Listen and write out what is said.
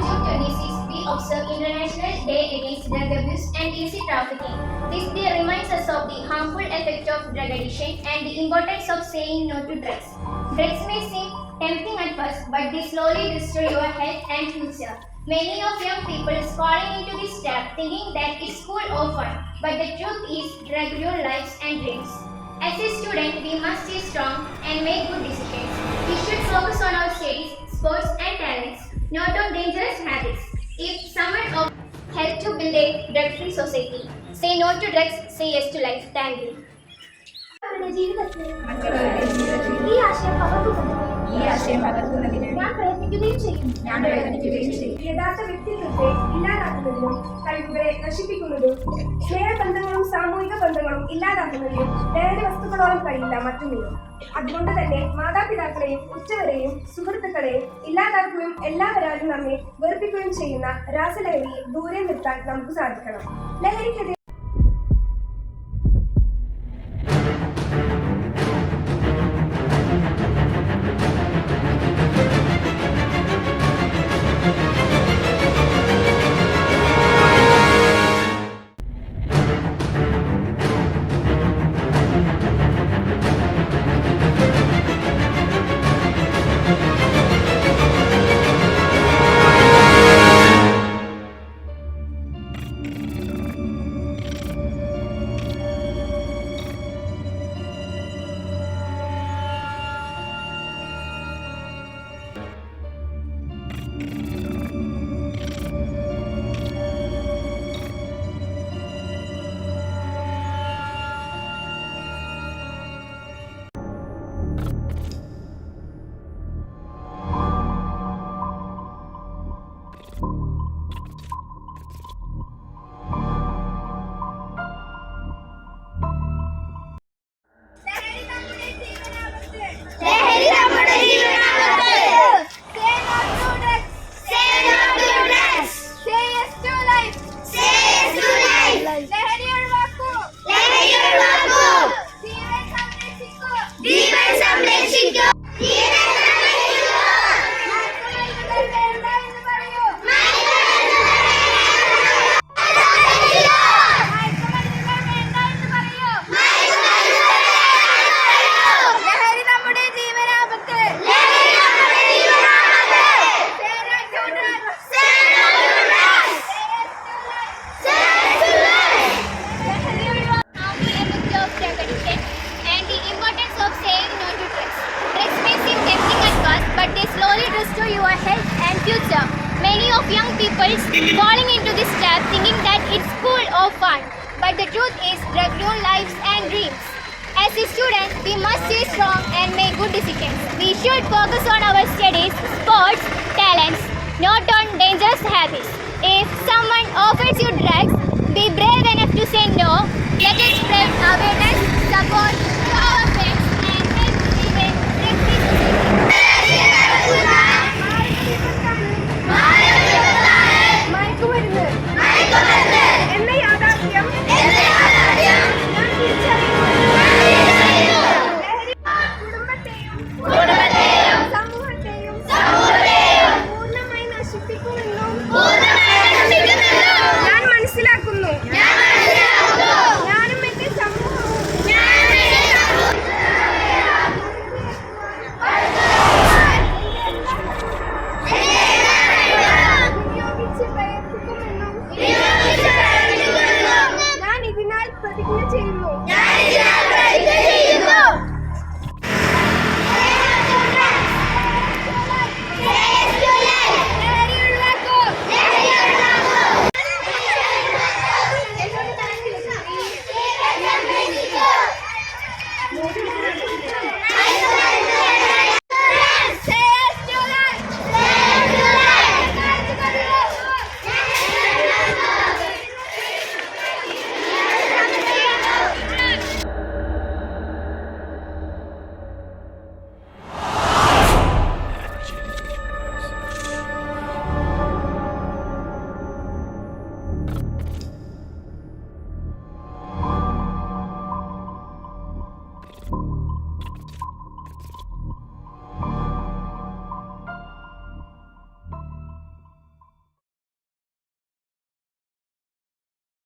June 26, we observe International Day Against Drug Abuse and Illicit Trafficking. This day reminds us of the harmful effect of drug addiction and the importance of saying no to drugs. Drugs may seem tempting at first, but they slowly destroy your health and future. Many of young people falling into this trap thinking that it's cool or fun, but the truth is drug ruin lives and dreams. As a student, we must stay strong and make good decisions. We should focus on our studies, sports and talents, not on dangerous habits. If someone help to build a drug-free society, say no to drugs, say yes to life. Thank you. ഈ ആശയം പകർത്തുന്നതിന് ഞാൻ പ്രയത്നിക്കുകയും ചെയ്യും. യഥാർത്ഥ വ്യക്തിത്വത്തെ ഇല്ലാതാക്കുന്നതിനും കഴിവുകളെ നശിപ്പിക്കുന്നതും സ്നേഹബന്ധങ്ങളും സാമൂഹിക ബന്ധങ്ങളും ഇല്ലാതാക്കുന്നതിനും ലഹരി വസ്തുക്കളോളം കഴിയില്ല മറ്റൊന്നിനും. അതുകൊണ്ട് തന്നെ മാതാപിതാക്കളെയും ഉറ്റവരെയും സുഹൃത്തുക്കളെയും ഇല്ലാതാക്കുകയും എല്ലാവരാലും നമ്മെ വെറുപ്പിക്കുകയും ചെയ്യുന്ന രാസലഹരിയെ ദൂരെ നിർത്താൻ നമുക്ക് സാധിക്കണം. ലഹരിക്കെതിരെ destroy your health and future. Many of young people falling into this trap thinking that it's cool or fun, but the truth is drug ruin lives and dreams. As a student, we must stay strong and make good decisions. We should focus on our studies, sports, talents, not on dangerous habits. If someone offers you drugs, be brave enough to say no. Let us spread awareness, support to our friends and help prevent drug-free society. സമൂഹത്തെയും പൂർണ്ണമായി നശിപ്പിക്കുമെന്നും